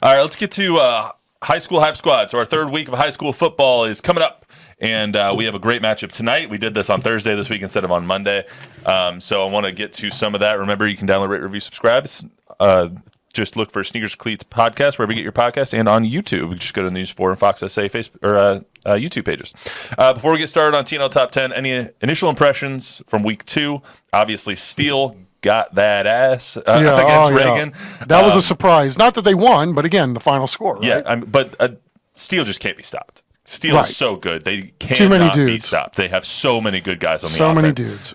All right, let's get to high school hype squad. So our third week of high school football is coming up, and we have a great matchup tonight. We did this on Thursday this week instead of on Monday. So I want to get to some of that. Remember, you can download, rate, review, subscribe. Just look for Sneakers Cleats podcast wherever you get your podcast, and on YouTube. Just go to the News 4 and Fox SA Facebook or YouTube pages. Before we get started on TNL Top 10, any initial impressions from week 2? Obviously, Steele got that ass against Reagan. That was a surprise. Not that they won, but again, the final score. Right? Yeah, but Steele just can't be stopped. Steele is so good; they Too many cannot be dudes. stopped. They have so many good guys on the So offense. many dudes.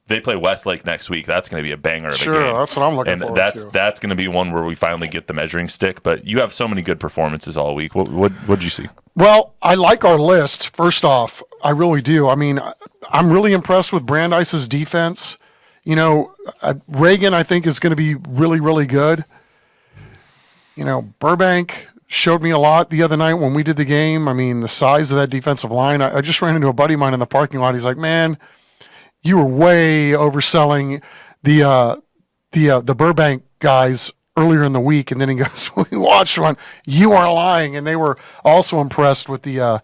They play Westlake next week. That's going to be a banger of a game. Sure, that's what I'm looking and forward to. That's going to be one where we finally get the measuring stick. But you have so many good performances all week. What did you see? Well, I like our list. First off, I really do. I mean, I'm really impressed with Brandeis's defense. You know, Reagan, I think, is going to be really, really good. You know, Burbank showed me a lot the other night when we did the game. I mean, the size of that defensive line. I just ran into a buddy of mine in the parking lot. He's like, man, you were way overselling the Burbank guys earlier in the week. And then he goes, we watched one. You are lying. And they were also impressed with the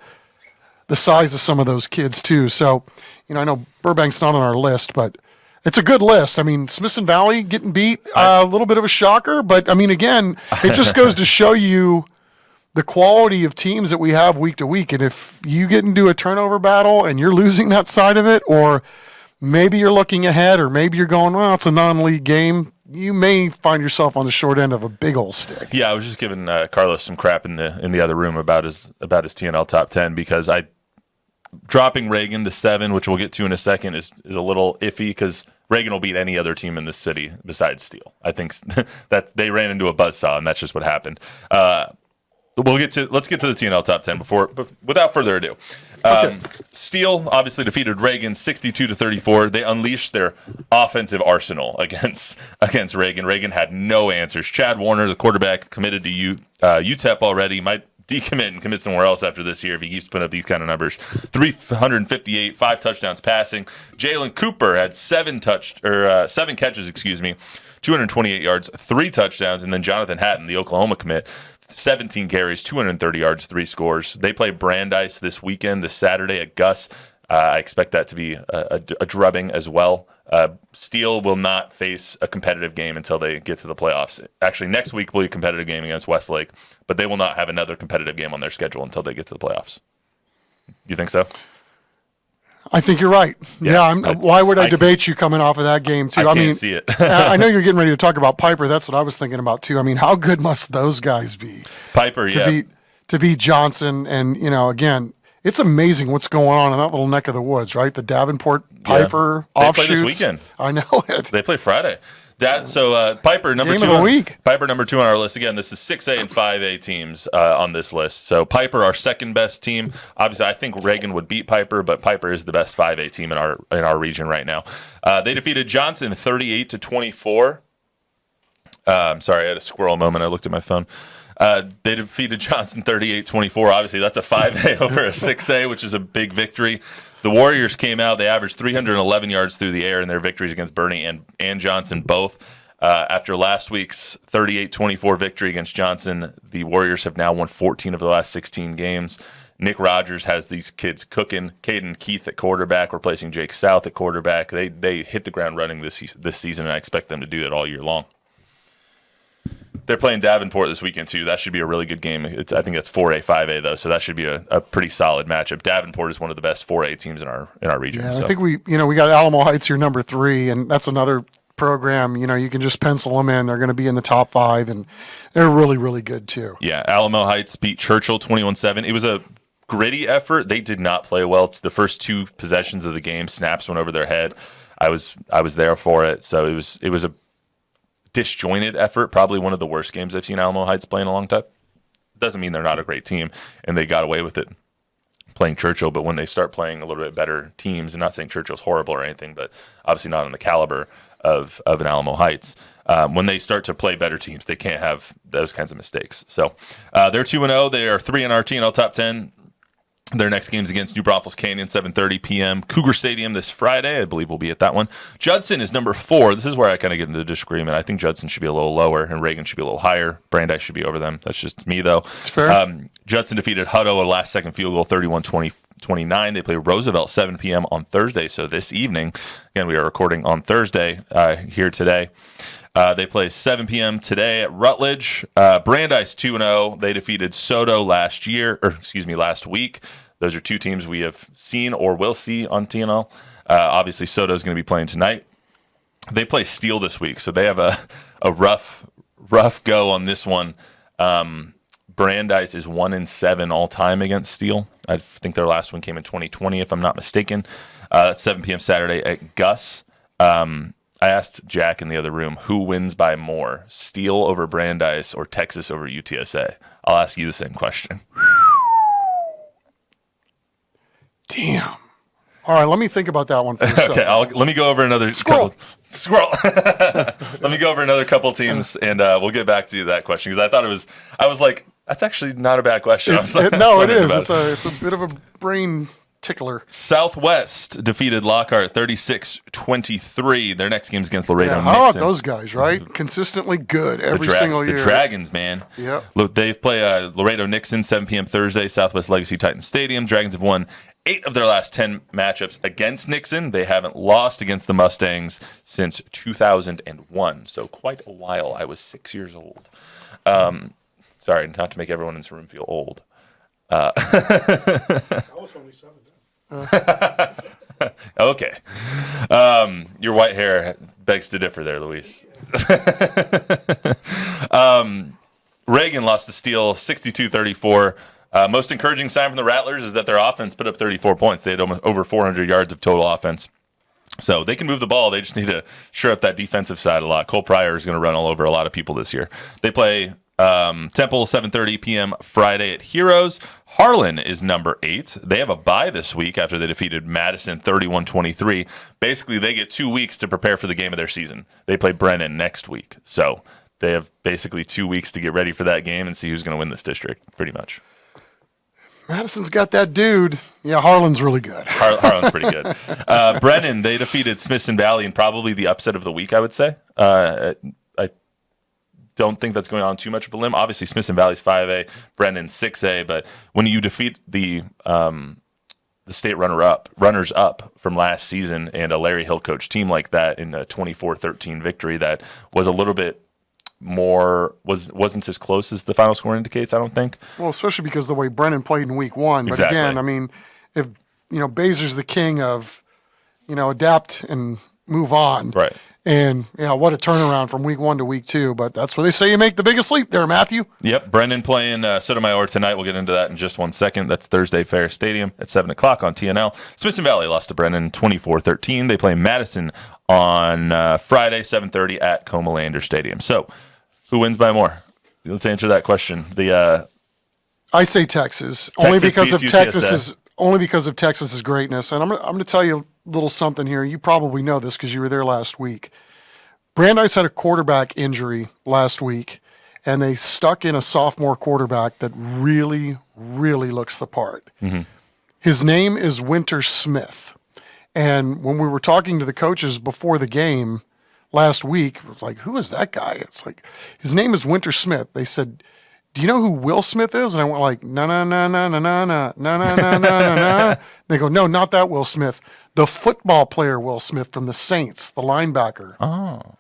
size of some of those kids, too. So, you know, I know Burbank's not on our list, but it's a good list. I mean, Smithson Valley getting beat, a little bit of a shocker. But, I mean, again, it just goes to show you the quality of teams that we have week to week. And if you get into a turnover battle and you're losing that side of it, or maybe you're looking ahead, or maybe you're going, well, it's a non-league game, you may find yourself on the short end of a big old stick. Yeah, I was just giving Carlos some crap in the other room about his TNL Top 10 because dropping Reagan to 7, which we'll get to in a second, is a little iffy because Reagan will beat any other team in this city besides Steele. I think they ran into a buzzsaw, and that's just what happened. Let's get to the TNL Top 10 without further ado. Okay. Steele obviously defeated Reagan 62-34. They unleashed their offensive arsenal against Reagan. Reagan had no answers. Chad Warner, the quarterback, committed to UTEP already. Might decommit and commit somewhere else after this year if he keeps putting up these kind of numbers. 358, 5 touchdowns passing. Jalen Cooper had 7 catches, 228 yards, 3 touchdowns, and then Jonathan Hatton, the Oklahoma commit, 17 carries, 230 yards, 3 scores. They play Brandeis this weekend, this Saturday at Gus. I expect that to be a drubbing as well. Steele will not face a competitive game until they get to the playoffs. Actually, next week will be a competitive game against Westlake, but they will not have another competitive game on their schedule until they get to the playoffs. You think so? I think you're right. Yeah. Why would I debate you coming off of that game, too? I can't see it. I know you're getting ready to talk about Piper. That's what I was thinking about, too. I mean, how good must those guys be? Piper, To beat Johnson. And, you know, again, it's amazing what's going on in that little neck of the woods, right? The Davenport Piper offshoots. They play this weekend. I know it. They play Friday. Piper number Game 2 of the week. Piper number 2 on our list. Again, this is 6A and 5A teams on this list. So Piper, our second best team. Obviously, I think Reagan would beat Piper, but Piper is the best 5A team in our region right now. They defeated Johnson 38-24. I'm sorry, I had a squirrel moment. I looked at my phone. They defeated Johnson 38-24. Obviously, that's a 5A over a 6A, which is a big victory. The Warriors came out. They averaged 311 yards through the air in their victories against Bernie and Johnson both. After last week's 38-24 victory against Johnson, the Warriors have now won 14 of the last 16 games. Nick Rogers has these kids cooking. Caden Keith at quarterback, replacing Jake South at quarterback. They hit the ground running this season, and I expect them to do that all year long. They're playing Davenport this weekend, too. That should be a really good game. I think that's 4A, 5A, though, so that should be a pretty solid matchup. Davenport is one of the best 4A teams in our region. Yeah, so. I think we got Alamo Heights here, number 3, and that's another program. You know, you can just pencil them in. They're going to be in the top 5, and they're really, really good, too. Yeah, Alamo Heights beat Churchill 21-7. It was a gritty effort. They did not play well. It's the first 2 possessions of the game, snaps went over their head. I was there for it, so it was a disjointed effort, probably one of the worst games I've seen Alamo Heights play in a long time. Doesn't mean they're not a great team, and they got away with it playing Churchill, but when they start playing a little bit better teams, and not saying Churchill's horrible or anything, but obviously not on the caliber of an Alamo Heights, when they start to play better teams, they can't have those kinds of mistakes. So they're 2-0. They are 3 in our TNL Top 10. Their next game's against New Braunfels Canyon, 7:30 p.m. Cougar Stadium this Friday. I believe we'll be at that one. Judson is number 4. This is where I kind of get into the disagreement. I think Judson should be a little lower, and Reagan should be a little higher. Brandeis should be over them. That's just me, though. It's fair. Judson defeated Hutto a last-second field goal, 31-29. They play Roosevelt, 7 p.m. on Thursday, so this evening. Again, we are recording on Thursday here today. They play 7 p.m. today at Rutledge. Brandeis 2-0. They defeated Soto last week. Those are two teams we have seen or will see on TNL. Obviously, Soto is going to be playing tonight. They play Steele this week, so they have a rough go on this one. Brandeis is 1-7 all time against Steele. I think their last one came in 2020, if I'm not mistaken. That's 7 p.m. Saturday at Gus. I asked Jack in the other room, who wins by more, Steele over Brandeis or Texas over UTSA? I'll ask you the same question. Damn. All right, let me think about that one for a second. Okay, let me go over another Squirrel. Let me go over another couple teams, and we'll get back to that question because I was like, that's actually not a bad question. It is. It's a bit of a brain tickler. Southwest defeated Lockhart 36-23. Their next game's against Laredo Nixon. How about those guys, right? Consistently good every single year. The Dragons, man. Yep. Look, they play Laredo Nixon 7 p.m. Thursday, Southwest Legacy Titan Stadium. Dragons have won 8 of their last 10 matchups against Nixon. They haven't lost against the Mustangs since 2001, so quite a while. I was 6 years old. Sorry, not to make everyone in this room feel old. I was only 7 then. Okay. Your white hair begs to differ there, Luis. Reagan lost to Steele 62-34. Most encouraging sign from the Rattlers is that their offense put up 34 points. They had over 400 yards of total offense. So they can move the ball. They just need to shore up that defensive side a lot. Cole Pryor is going to run all over a lot of people this year. They play Temple, 7:30 p.m. Friday at Heroes. Harlan is number 8. They have a bye this week after they defeated Madison 31-23. Basically, they get 2 weeks to prepare for the game of their season. They play Brennan next week. So they have basically 2 weeks to get ready for that game and see who's going to win this district, pretty much. Madison's got that dude. Yeah, Harlan's really good. Harlan's pretty good. Brennan, they defeated Smithson Valley in probably the upset of the week, I would say. I don't think that's going on too much of a limb. Obviously, Smithson Valley's 5A, Brennan's 6A, but when you defeat the state runners up from last season and a Larry Hill coach team like that in a 24-13 victory that was a little bit more wasn't as close as the final score indicates, I don't think. Well, especially because the way Brennan played in week 1. But Exactly. Again, I mean, if Bazer's the king of adapt and move on. Right. And what a turnaround from week 1 to week 2. But that's where they say you make the biggest leap there, Matthew. Yep, Brennan playing Sotomayor tonight. We'll get into that in just 1 second. That's Thursday, Ferris Stadium at 7 o'clock on TNL. Smithson Valley lost to Brennan 24-13. They play Madison on Friday, 7:30 at Comalander Stadium. So, who wins by more? Let's answer that question. I say Texas only because of Texas's greatness. And I'm going to tell you a little something here. You probably know this because you were there last week. Brandeis had a quarterback injury last week, and they stuck in a sophomore quarterback that really, really looks the part. Mm-hmm. His name is Winter Smith. And when we were talking to the coaches before the game last week, it was like, who is that guy? It's like, his name is Winter Smith. They said, do you know who Will Smith is? And I went like, no. They go, no, not that Will Smith. The football player Will Smith from the Saints, the linebacker. Oh.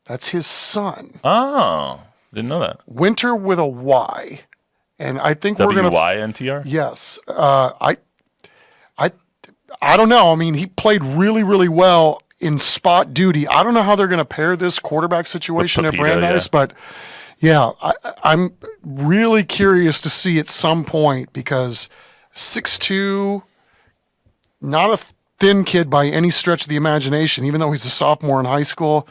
That's his son. Oh. Didn't know that. Winter with a Y. And I think we're going to... W-Y-N-T-R? Yes. I don't know. I mean, he played really, really well in spot duty. I don't know how they're going to pair this quarterback situation at Brandeis, but yeah, I'm really curious to see at some point because 6'2", not a thin kid by any stretch of the imagination, even though he's a sophomore in high school,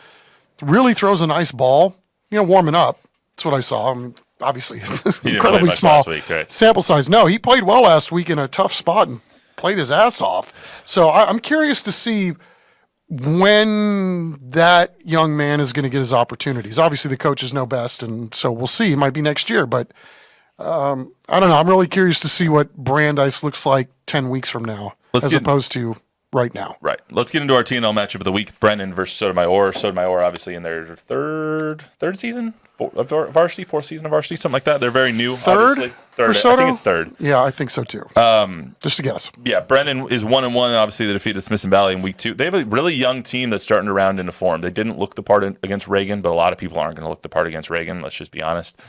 really throws a nice ball, warming up. That's what I saw. I mean, obviously, incredibly small last week, right? Sample size. No, he played well last week in a tough spot and played his ass off. So I'm curious to see when that young man is going to get his opportunities. Obviously, the coaches know best, and so we'll see. It might be next year, but I don't know. I'm really curious to see what Brandeis looks like 10 weeks from now, opposed to right now. Right. Let's get into our TNL matchup of the week. Brennan versus Sotomayor. Sotomayor, obviously, in their third season of varsity, fourth season of varsity, something like that. They're very new. Third obviously. for Soto? I think it's third. Yeah, I think so too. Just a guess. Yeah, Brennan is 1-1. Obviously, they defeated Smith Valley in week 2. They have a really young team that's starting to round into form. They didn't look the part against Reagan, but a lot of people aren't going to look the part against Reagan. Let's just be honest.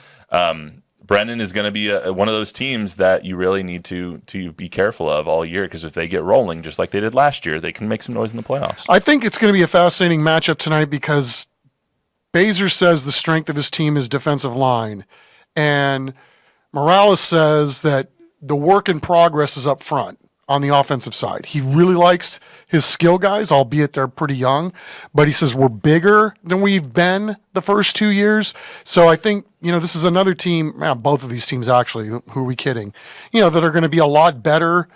Brennan is going to be one of those teams that you really need to be careful of all year, because if they get rolling, just like they did last year, they can make some noise in the playoffs. I think it's going to be a fascinating matchup tonight because Baser says the strength of his team is defensive line, and Morales says that the work in progress is up front on the offensive side. He really likes his skill guys, albeit they're pretty young, but he says we're bigger than we've been the first 2 years. So I think, this is another team, both of these teams actually, who are we kidding, that are going to be a lot better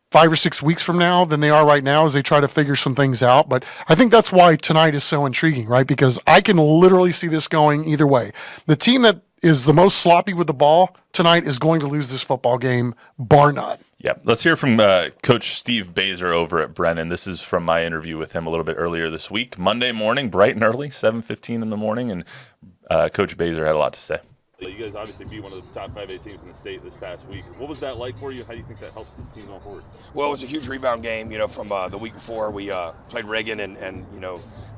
5 or 6 weeks from now than they are right now as they try to figure some things out. But I think that's why tonight is so intriguing, right? Because I can literally see this going either way. The team that is the most sloppy with the ball tonight is going to lose this football game, bar none. Yeah, let's hear from Coach Steve Baser over at Brennan. This is from my interview with him a little bit earlier this week, Monday morning, bright and early, 7:15 in the morning, and Coach Baser had a lot to say. You guys obviously beat one of the top 5A teams in the state this past week. What was that like for you? How do you think that helps this team going forward? Well, it was a huge rebound game, from the week before. We played Reagan and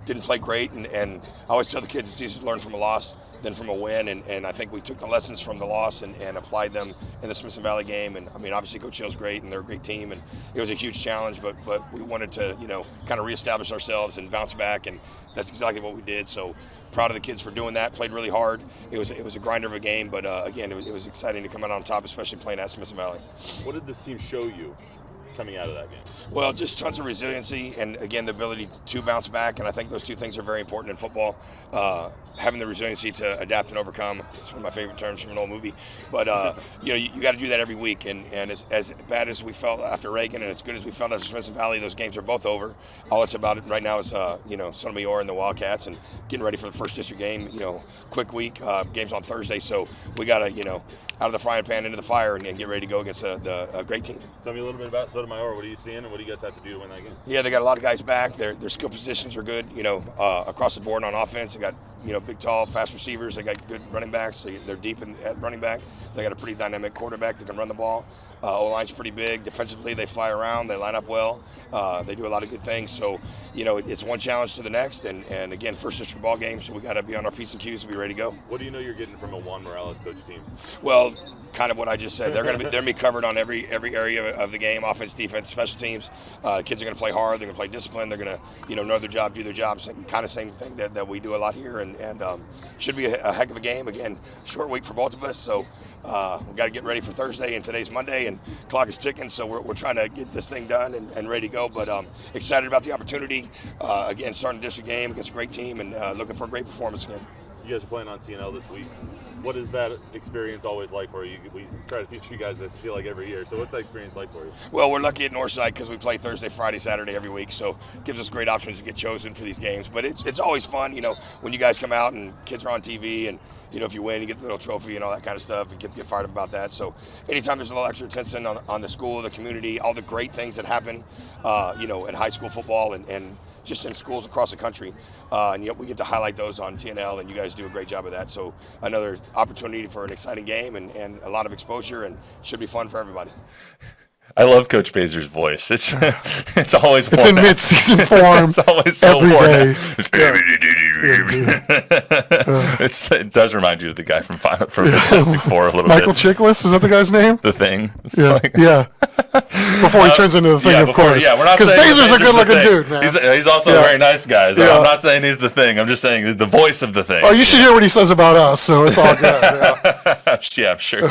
didn't play great. And I always tell the kids it's easier to learn from a loss than from a win. And I think we took the lessons from the loss and applied them in the Smith Valley game. And, obviously Coach Hill's great, and they're a great team. And it was a huge challenge, but we wanted to, kind of reestablish ourselves and bounce back. And that's exactly what we did. So proud of the kids for doing that. Played really hard. It was a grinder of a game, but again, it was exciting to come out on top, especially playing at Smith Valley. What did this team show you coming out of that game? Well, just tons of resiliency and, again, the ability to bounce back, and I think those two things are very important in football. Having the resiliency to adapt and overcome. It's one of my favorite terms from an old movie. But, you got to do that every week. And as bad as we felt after Reagan and as good as we felt after Smith Valley, those games are both over. All it's about right now is, Sotomayor and the Wildcats and getting ready for the first district game. Quick week. Game's on Thursday, so we got to, out of the frying pan into the fire and get ready to go against a great team. Tell me a little bit about Sotomayor. What are you seeing, and what do you guys have to do to win that game? Yeah, they got a lot of guys back. Their skill positions are good, across the board on offense. They got, big, tall, fast receivers. They got good running backs. They're deep at running back. They got a pretty dynamic quarterback that can run the ball. O-line's pretty big. Defensively, they fly around. They line up well. They do a lot of good things. So, it's one challenge to the next. And again, first district ball game, so we got to be on our P's and Q's and be ready to go. What do you know you're getting from a Juan Morales coach team? Well, kind of what I just said. They're going to be covered on every area of the game: offense, defense, special teams. Kids are going to play hard. They're going to play discipline. They're going to know their job, do their job. Kind of same thing that we do a lot here, and should be a heck of a game. Again, short week for both of us, so we got to get ready for Thursday, and today's Monday, and clock is ticking. So we're trying to get this thing done and ready to go. But excited about the opportunity. Again, starting a district game against a great team, and looking for a great performance again. You guys are playing on TNL this week. What is that experience always like for you? We try to feature you guys, I feel like, every year. So what's that experience like for you? Well, we're lucky at Northside because we play Thursday, Friday, Saturday every week. So it gives us great options to get chosen for these games. But it's always fun, when you guys come out and kids are on TV and, if you win, you get the little trophy and all that kind of stuff, and kids get fired up about that. So anytime there's a little extra attention on the school, the community, all the great things that happen, in high school football and just in schools across the country, and we get to highlight those on TNL, and you guys do a great job of that. So another opportunity for an exciting game and a lot of exposure, and should be fun for everybody. I love Coach Baser's voice. It's always it's in mid-season form. It's always so every day. It does remind you of the guy from Fantastic Four a little Michael bit. Chiklis, is that the guy's name? The Thing. Yeah. Before he turns into the Thing, of course. Yeah, we're not because saying Baser's a good-looking dude, man. He's also a very nice guy. So I'm not saying he's the Thing. I'm just saying the voice of the Thing. Oh, you should hear what he says about us. So it's all good. Yeah, I'm sure.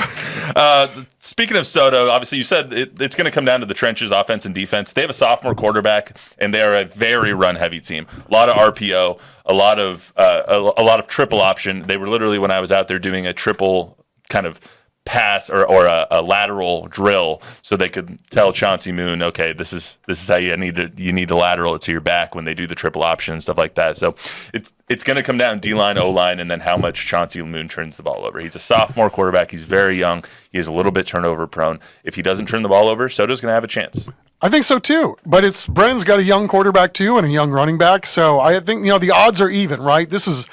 Speaking of Soto, obviously you said it's going to come down to the trenches, offense and defense. They have a sophomore quarterback, and they are a very run-heavy team. A lot of RPO, a lot of triple option. They were literally, when I was out there, doing a triple kind of pass or a lateral drill so they could tell Chauncey Moon, okay, this is how you need to lateral it to your back when they do the triple option and stuff like that. So it's going to come down D-line, O-line, and then how much Chauncey Moon turns the ball over. He's a sophomore quarterback. He's very young. He is a little bit turnover prone. If he doesn't turn the ball over, Soto's going to have a chance. I think so too, but Brennan's got a young quarterback too and a young running back, so I think the odds are even, right? This is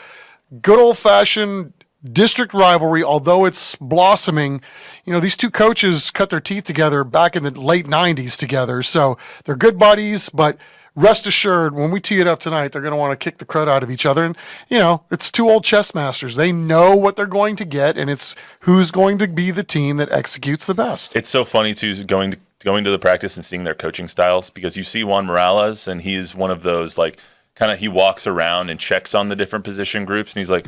good old-fashioned district rivalry, although it's blossoming. These two coaches cut their teeth together back in the late 90s together, so they're good buddies, but rest assured, when we tee it up tonight, they're going to want to kick the crud out of each other. And, it's two old chess masters. They know what they're going to get, and it's who's going to be the team that executes the best. It's so funny, too, going to the practice and seeing their coaching styles, because you see Juan Morales, and he's one of those, he walks around and checks on the different position groups, and he's like,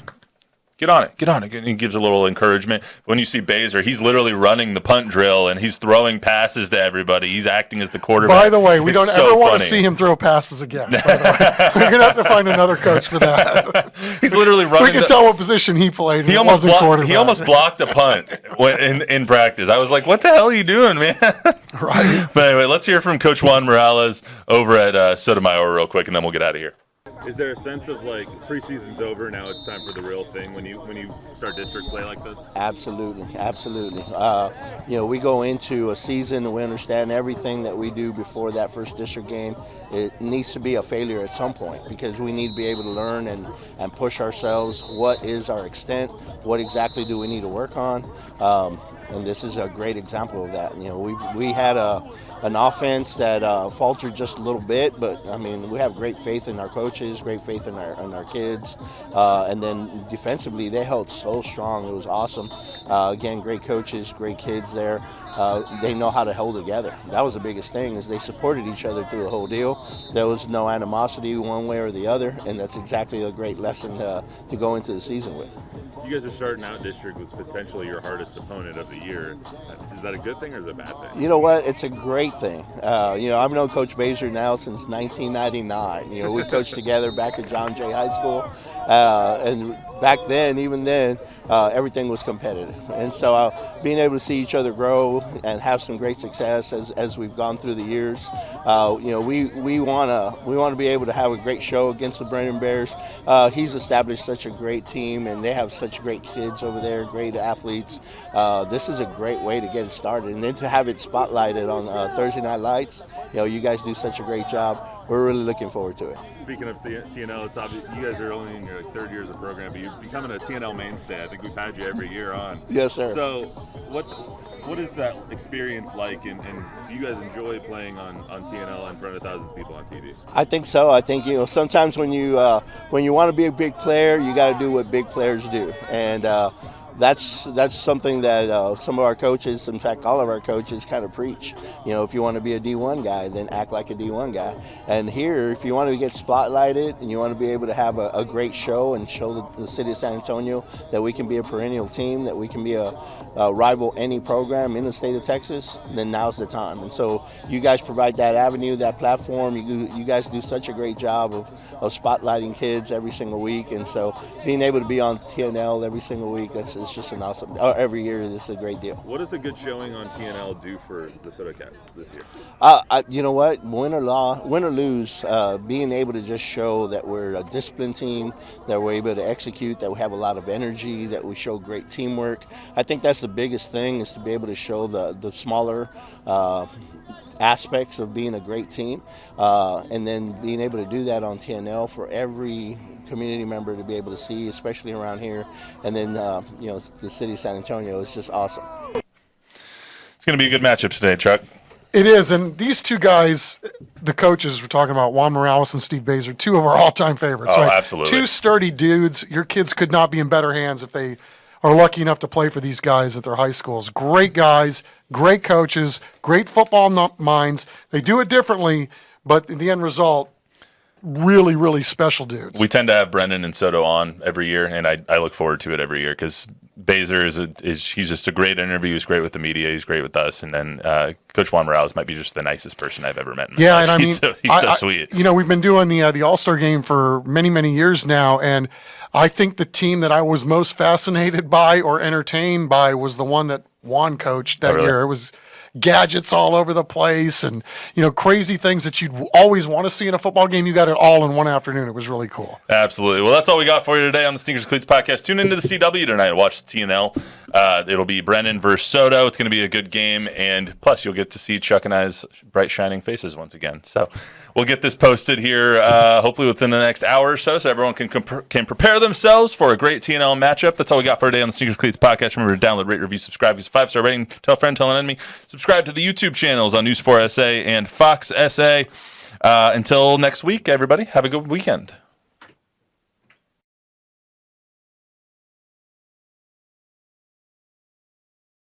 get on it. And he gives a little encouragement. But when you see Baser, he's literally running the punt drill, and he's throwing passes to everybody. He's acting as the quarterback. By the way, we don't It's ever so want to funny. see him throw passes again. By the way. We're going to have to find another coach for that. He's literally running. We can tell what position he played. He almost blocked a punt in practice. I was like, what the hell are you doing, man? Right. But anyway, let's hear from Coach Juan Morales over at Sotomayor real quick, and then we'll get out of here. Is there a sense of preseason's over, now it's time for the real thing when you start district play like this? Absolutely. We go into a season and we understand everything that we do before that first district game. It needs to be a failure at some point because we need to be able to learn and push ourselves. What is our extent? What exactly do we need to work on? And this is a great example of that. We had an offense that faltered just a little bit, but we have great faith in our coaches, great faith in our kids, and then defensively they held so strong. It was awesome. Again, great coaches, great kids there. They know how to hold together. That was the biggest thing, is they supported each other through the whole deal. There was no animosity one way or the other, and that's exactly a great lesson to go into the season with. You guys are starting out district with potentially your hardest opponent of the year. Is that a good thing or is it a bad thing? You know what? It's a great thing. I've known Coach Baser now since 1999. We coached together back at John Jay High School, and back then, even then, everything was competitive. And so being able to see each other grow and have some great success as we've gone through the years, we want to be able to have a great show against the Brennan Bears. He's established such a great team, and they have such great kids over there, great athletes. This is a great way to get it started, and then to have it spotlighted on Thursday Night Lights. You guys do such a great job. We're really looking forward to it. Speaking of TNL, it's obvious you guys are only in your third year of the program, but you're becoming a TNL mainstay. I think we've had you every year on. Yes, sir. So what is that experience like, and do you guys enjoy playing on TNL in front of thousands of people on TV? I think so. I think sometimes when you want to be a big player, you got to do what big players do, and that's something that some of our coaches, in fact, all of our coaches, kind of preach. If you want to be a D1 guy, then act like a D1 guy. And here, if you want to get spotlighted and you want to be able to have a great show and show the city of San Antonio that we can be a perennial team, that we can be a rival any program in the state of Texas, then now's the time. And so you guys provide that avenue, that platform. You guys do such a great job of spotlighting kids every single week. And so being able to be on TNL every single week, it's just an awesome. Every year, this is a great deal. What does a good showing on TNL do for the Soto Cats this year? You know what? Win or lose, being able to just show that we're a disciplined team, that we're able to execute, that we have a lot of energy, that we show great teamwork. I think that's the biggest thing, is to be able to show the smaller aspects of being a great team, and then being able to do that on TNL for every community member to be able to see, especially around here, and then the city of San Antonio is just awesome. It's going to be a good matchup today, Chuck. It is, and these two guys, the coaches we're talking about, Juan Morales and Steve Baser, two of our all-time favorites. Oh, right? absolutely. Two sturdy dudes. Your kids could not be in better hands if they are lucky enough to play for these guys at their high schools. Great guys, great coaches, great football minds. They do it differently, but in the end result, really, really special dudes. We tend to have Brennan and Soto on every year, and I look forward to it every year because Baser he's just a great interview. He's great with the media. He's great with us. And then Coach Juan Morales might be just the nicest person I've ever met in my life. And I mean, he's so sweet. We've been doing the All-Star game for many, many years now, and I think the team that I was most fascinated by or entertained by was the one that Juan coached that year. It was gadgets all over the place and, crazy things that you'd always want to see in a football game. You got it all in one afternoon. It was really cool. Absolutely. Well, that's all we got for you today on the Sneakers and Cleats podcast. Tune into the CW tonight and watch the TNL. It'll be Brennan versus Soto. It's going to be a good game. And plus, you'll get to see Chuck and I's bright, shining faces once again. So we'll get this posted here hopefully within the next hour or so everyone can prepare themselves for a great TNL matchup. That's all we got for today on the Sneakers and Cleats podcast. Remember to download, rate, review, subscribe, use a 5-star rating, tell a friend, tell an enemy. Subscribe to the YouTube channels on News 4 SA and Fox SA. Until next week, everybody, have a good weekend.